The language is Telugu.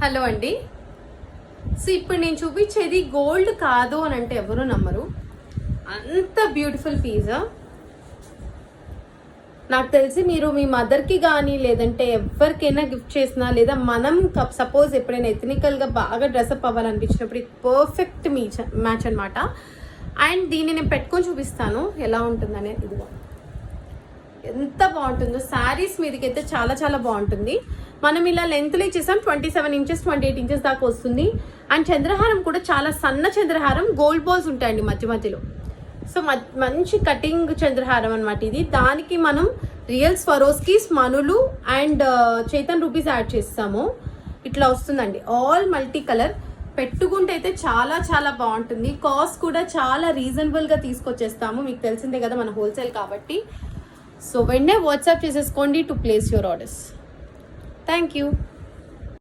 హలో అండి. సో ఇప్పుడు నేను చూపించేది గోల్డ్ కాదు అని అంటే ఎవరు నమ్మరు. అంత బ్యూటిఫుల్ పీస్. నాకు తెలిసి మీరు మీ మదర్కి కానీ లేదంటే ఎవరికైనా గిఫ్ట్ చేసినా లేదా మనం సపోజ్ ఎప్పుడైనా ఎథనికల్గా బాగా డ్రెస్అప్ అవ్వాలనిపించినప్పుడు పర్ఫెక్ట్ మ్యాచ్ అనమాట. అండ్ దీన్ని నేను పెట్టుకొని చూపిస్తాను ఎలా ఉంటుందనే. ఇదిగో ఎంత బాగుంటుందో శారీస్ మీదకి అయితే చాలా చాలా బాగుంటుంది. మనం ఇలా లెంత్లో ఇచ్చేసాం 27 ఇంచెస్ 28 ఇంచెస్ దాకా వస్తుంది. అండ్ చంద్రహారం కూడా చాలా సన్న చంద్రహారం, గోల్డ్ బాల్స్ ఉంటాయండి మధ్య మధ్యలో. సో మంచి కటింగ్ చంద్రహారం అనమాట ఇది. దానికి మనం రియల్ స్వరోస్కీస్, మనులు అండ్ చైతన్ రూపీస్ యాడ్ చేస్తాము. ఇట్లా వస్తుందండి, ఆల్ మల్టీ కలర్. పెట్టుకుంటే అయితే చాలా చాలా బాగుంటుంది. కాస్ట్ కూడా చాలా రీజనబుల్గా తీసుకొచ్చేస్తాము. మీకు తెలిసిందే కదా మన హోల్సేల్ కాబట్టి. సో వెంటనే వాట్సాప్ చేసేసుకోండి to place your orders. Thank you.